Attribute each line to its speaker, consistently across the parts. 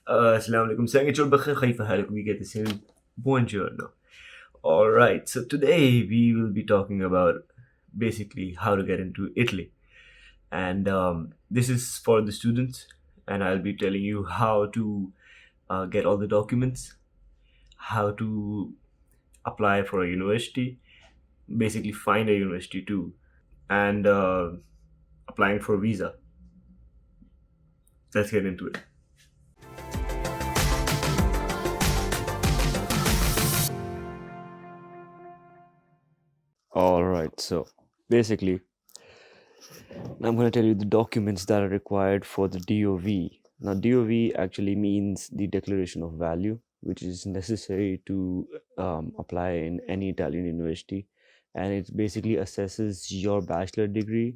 Speaker 1: Assalamu alaikum. Saying it bakhair khaifa halik. We get the same buongiorno. All right. So today we will be talking about basically how to get into Italy, and this is for the students. And I'll be telling you how to get all the documents, how to apply for a university, basically find a university too, and applying for a visa. Let's get into it. All right. So basically, I'm going to tell you the documents that are required for the DOV. Now, DOV actually means the Declaration of Value, which is necessary to apply in any Italian university. And it basically assesses your bachelor degree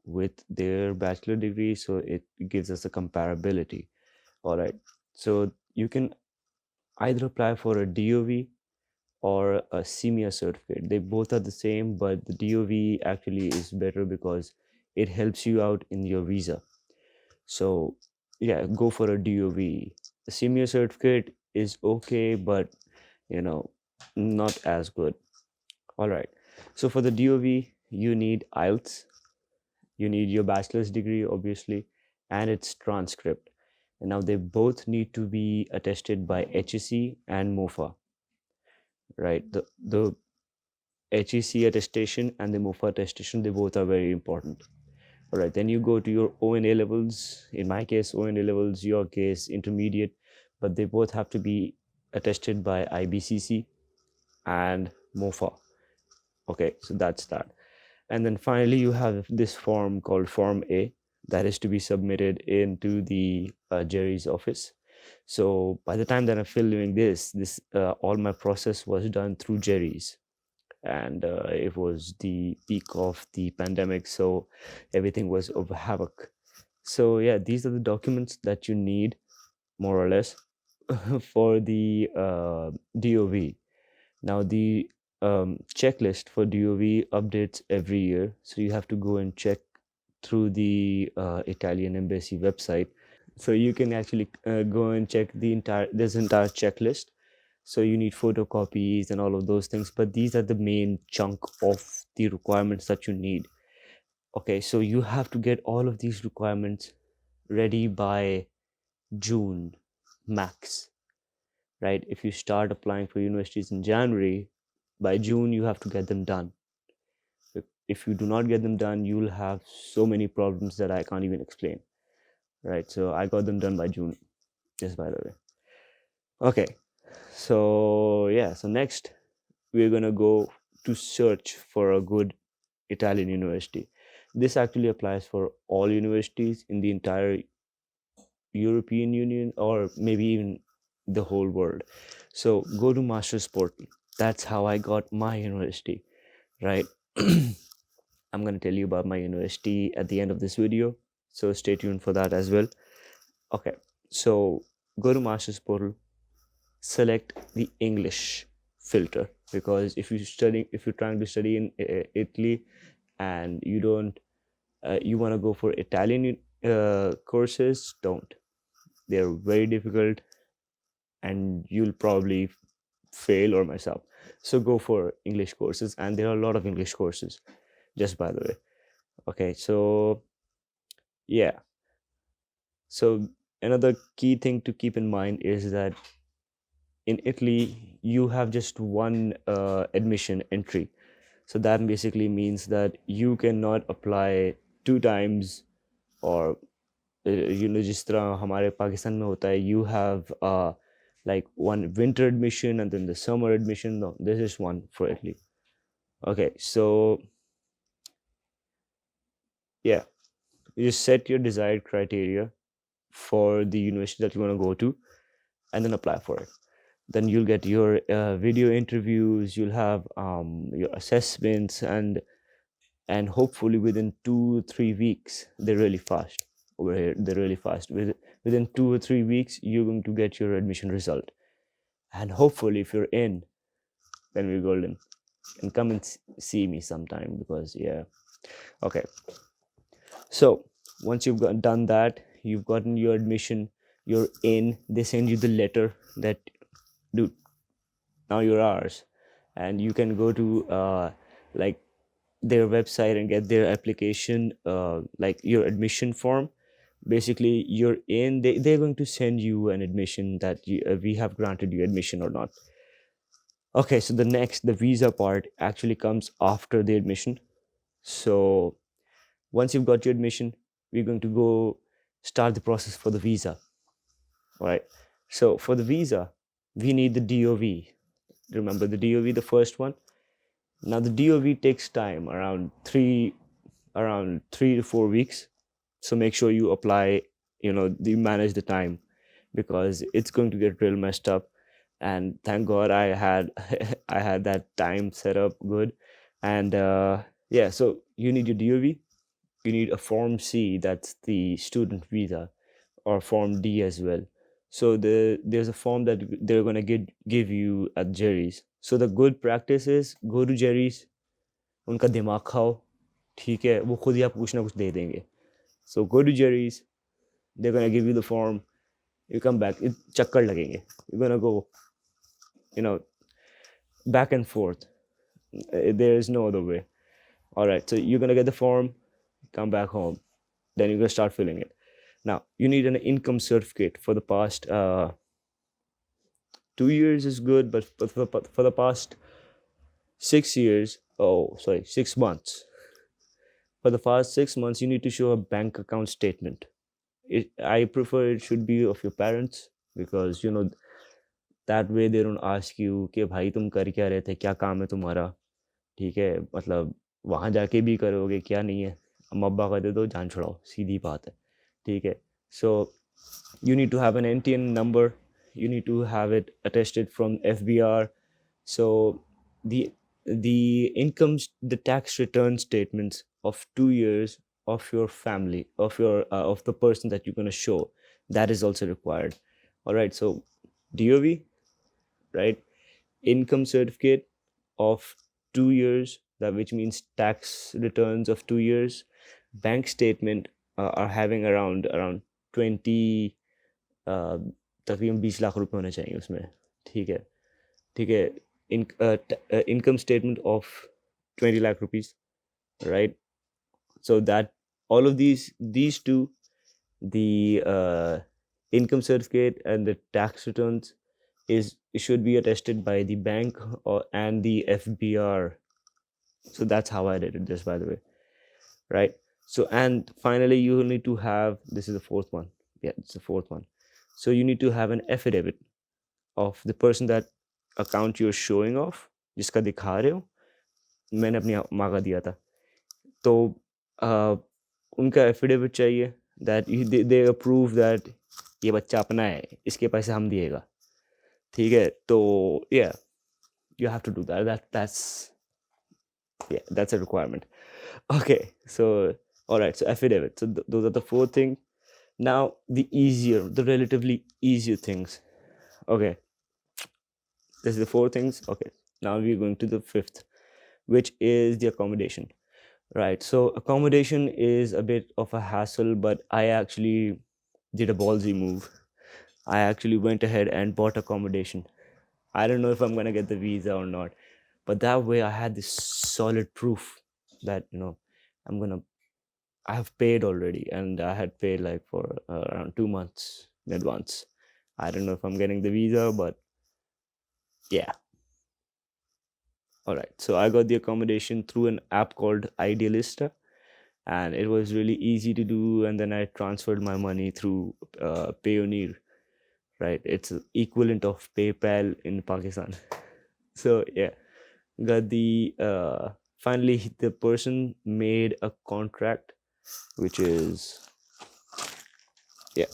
Speaker 1: with their bachelor degree. So it gives us a comparability. All right. So you can either apply for a DOV or a SEMIA certificate. They both are the same, but the DOV actually is better because it helps you out in your visa. So yeah, go for a DOV. The SEMIA certificate is okay, but you know, not as good. All right. So for the DOV, you need IELTS, you need your bachelor's degree, obviously, and its transcript. And now they both need to be attested by HSC and MOFA, right? The HEC attestation and the MOFA attestation, they both are very important. All right, then you go to your ONA levels. In my case, ONA levels, your case, intermediate, but they both have to be attested by IBCC and MOFA. Okay, so that's that. And then finally, you have this form called Form A that is to be submitted into the Jerry's office. So by the time that I'm filming this all my process was done through Jerry's, and it was the peak of the pandemic, so everything was of havoc. So yeah, these are the documents that you need, more or less, for the DOV. Now the checklist for DOV updates every year, so you have to go and check through the Italian embassy website. So you can actually go and check this entire checklist. So you need photocopies and all of those things, but these are the main chunk of the requirements that you need. Okay, so you have to get all of these requirements ready by June max, right? If you start applying for universities in January, by June you have to get them done. If you do not get them done, you'll have so many problems that I can't even explain, right? So I got them done by June, just by the way. Okay, so yeah, so next we're gonna go to search for a good Italian university. This actually applies for all universities in the entire European Union, or maybe even the whole world. So go to Masters Portal. That's how I got my university, right? I'm going to tell you about my university at the end of this video, so stay tuned for that as well. Okay, so go to Masters Portal, select the English filter, because if you're trying to study in Italy and you don't you want to go for Italian courses, don't. They're very difficult and you'll probably fail or mess up. So go for English courses, and there are a lot of English courses, just by the way. Okay, so yeah. So another key thing to keep in mind is that in Italy, you have just one admission entry. So that basically means that you cannot apply two times, or जिस तरह हमारे पाकिस्तान में होता है, you have like one winter admission and then the summer admission. No, this is one for Italy. Okay, so yeah, you just set your desired criteria for the university that you want to go to and then apply for it. Then you'll get your video interviews, you'll have your assessments, and hopefully within 2-3 weeks, they're really fast over here. They're really fast. Within 2 or 3 weeks, you're going to get your admission result, and hopefully if you're in, then we're golden. And come and see me sometime, because yeah. Okay, so once you've done that, you've gotten your admission, you're in, they send you the letter that, dude, now you're ours. And you can go to like their website and get their application, like your admission form. Basically you're in, they're going to send you an admission that we have granted you admission or not. Okay, so the visa part actually comes after the admission. So once you've got your admission, we're going to go start the process for the visa. All right, so for the visa we need the DOV. Remember the DOV, the first one. Now the DOV takes time, around 3 to 4 weeks. So make sure you apply, you manage the time, because it's going to get real messed up. And thank God I had I had that time set up good. And yeah, so you need your DOV, you need a form C, that's the student visa, or form D as well. So there's a form that they're gonna give you at Jerry's. So the good practice is go to Jerry's, उनका दिमाग खाओ, ठीक है, वो खुद ही आपको कुछ ना कुछ दे देंगे. So go to Jerry's, they're gonna give you the form, you come back, चक्कर लगेंगे, you're gonna go, you know, back and forth. There is no other way. All right, so you're gonna get the form, come back home, then you're gonna start filling it. Now you need an income certificate for the past 2 years is good, but for the past 6 years, oh sorry, 6 months. For the past 6 months, you need to show a bank account statement. I prefer it should be of your parents, because that way they don't ask you कि भाई तुम कर क्या रहे थे, क्या काम है तुम्हारा, ठीक है, मतलब वहाँ जाके भी करोगे क्या नहीं है, अम्मा अब्बा का दे दो, जान छुड़ाओ, सीधी बात है, ठीक है. So you need to have an NTN number, you need to have it attested from FBR. So the incomes, the tax return statements of 2 years of your family, of the person that you're going to show, that is also required. All right, so DOV, right, income certificate of 2 years, that which means tax returns of 2 years, bank statement are having around 20 तकरीबन 20 लाख रुपए होने चाहिए उसमें, ठीक है, ठीक है. Income statement of 20 lakh rupees, right? So that all of these two, the income certificate and the tax returns, it should be attested by the bank and the FBR. So that's how I did it, just by the way, right? So, and finally you need to have, this is the fourth one, yeah, it's the fourth one. So you need to have an affidavit of the person that account you're showing off, जिसका दिखा रहे हो. मैंने अपनी माँ का दिया था, तो उनका एफिडेविट चाहिए that they approve that ये बच्चा अपना है, इसके पैसे हम दिएगा, ठीक है. तो yeah, you have to do that's a requirement. Okay, so all right, so affidavit. So those are the four things. Now the relatively easier things. Okay, this is the four things. Okay, now we're going to the fifth, which is the accommodation, right? So accommodation is a bit of a hassle, but I actually did a ballsy move. I actually went ahead and bought accommodation. I don't know if I'm gonna get the visa or not, but that way I had this solid proof that I have paid already, and I had paid like for around 2 months in advance. I don't know if I'm getting the visa, but yeah. All right, so I got the accommodation through an app called Idealista, and it was really easy to do. And then I transferred my money through Payoneer, right? It's equivalent of PayPal in Pakistan. So yeah, got the finally the person made a contract, which is, yeah,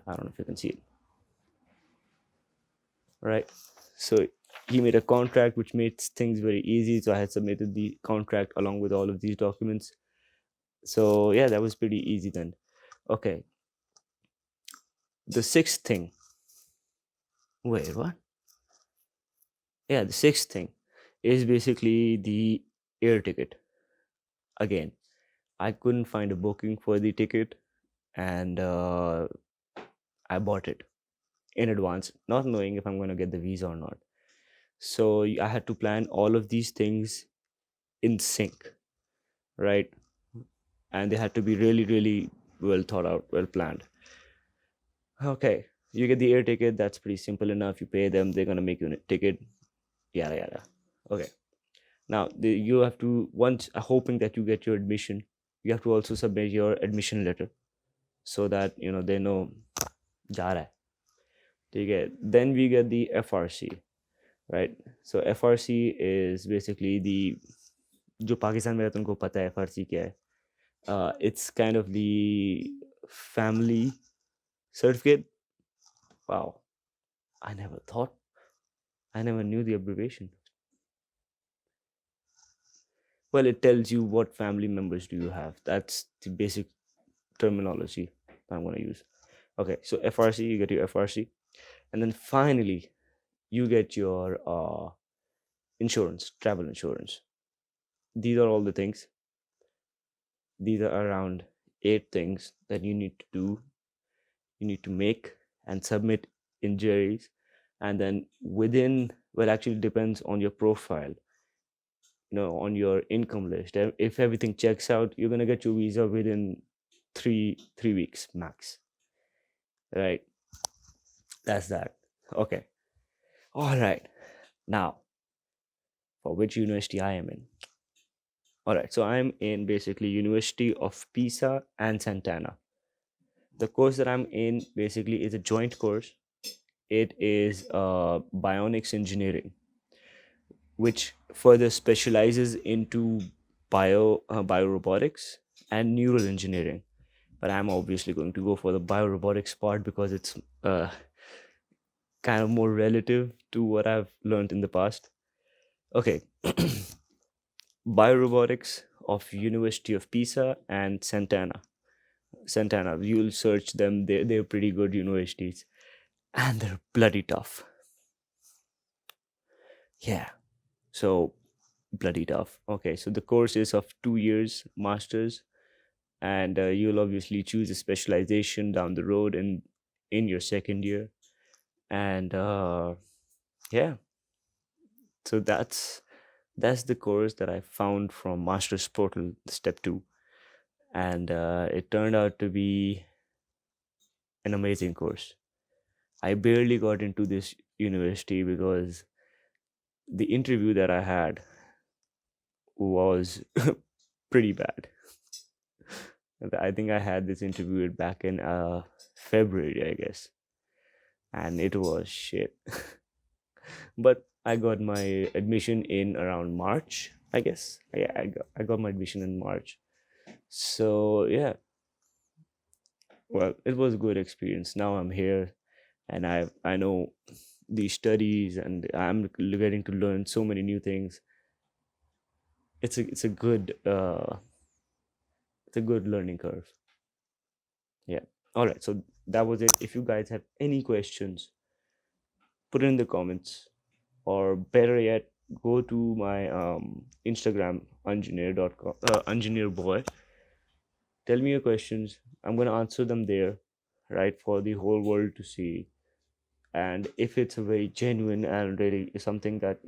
Speaker 1: I don't know if you can see it, right? So he made a contract which makes things very easy. So I had submitted the contract along with all of these documents. So yeah, that was pretty easy then. Okay, the sixth thing, wait, what? Yeah, the sixth thing is basically the air ticket. Again, I couldn't find a booking for the ticket. and I bought it in advance, not knowing if I'm going to get the visa or not. So I had to plan all of these things in sync, right? And they had to be really, really well thought out, well planned. Okay, you get the air ticket. That's pretty simple enough. You pay them, they're gonna make you a ticket. Yada yada. Okay. Now you have to, once hoping that you get your admission, you have to also submit your admission letter so that they know ja raha hai. Then we get the FRC, right? So FRC is basically the जो पाकिस्तान में रहता है उनको पता है FRC क्या है. It's kind of the family certificate. Wow, I never thought, I never knew the abbreviation. Well, it tells you what family members do you have. That's the basic terminology I'm going to use. Okay, so FRC, you get your FRC. And then finally, you get your insurance, travel insurance. These are all the things. These are around 8 things that you need to do. You need to make and submit in juries. And then actually depends on your profile, on your income list. If everything checks out, you're going to get your visa within three weeks max, right? That's that. Okay. All right. Now, for which university I am in? All right. So I'm in basically University of Pisa and SantAnna. The course that I'm in basically is a joint course. It is Bionics engineering, which further specializes into biorobotics and neural engineering. But I'm obviously going to go for the biorobotics part because it's kind of more relative to what I've learned in the past. Okay. Biorobotics of University of Pisa and SantAnna, you'll search them. They're pretty good universities, and they're bloody tough. Yeah, so bloody tough. Okay, so the course is of 2 years masters, and you'll obviously choose a specialization down the road in your second year. And yeah, so that's the course that I found from Masters Portal Step 2, and it turned out to be an amazing course. I barely got into this university because the interview that I had was pretty bad. I think I had this interview back in February, I guess, and it was shit. But I got my admission in around March, I guess. Yeah, I got my admission in March. So yeah, well, it was a good experience. Now I'm here, and I know these studies, and I'm getting to learn so many new things. It's a good learning curve. Yeah. All right. So that was it. If you guys have any questions, put it in the comments, or better yet, go to my Instagram engineer boy. Tell me your questions. I'm gonna answer them there, right, for the whole world to see. And if it's a very genuine and really something that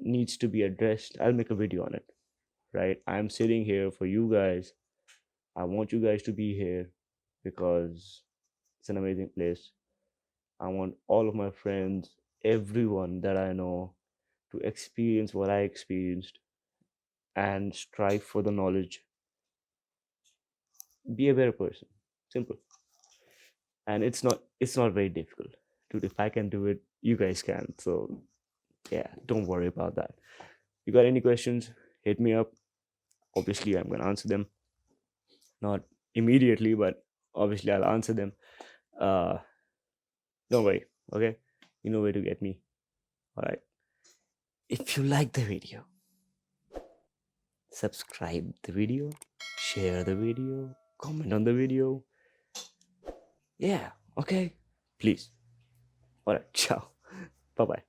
Speaker 1: needs to be addressed, I'll make a video on it. Right? I'm sitting here for you guys. I want you guys to be here because it's an amazing place. I want all of my friends, everyone that I know, to experience what I experienced and strive for the knowledge. Be a better person. Simple. And it's not very difficult. Dude, if I can do it, you guys can. So yeah, don't worry about that. You got any questions? Hit me up. Obviously, I'm gonna answer them. Not immediately, but obviously I'll answer them. Uh don't worry, okay? You know where to get me. Alright. If you like the video, subscribe the video, share the video, comment on the video. Yeah, okay? Please. Alright, ciao. Bye bye.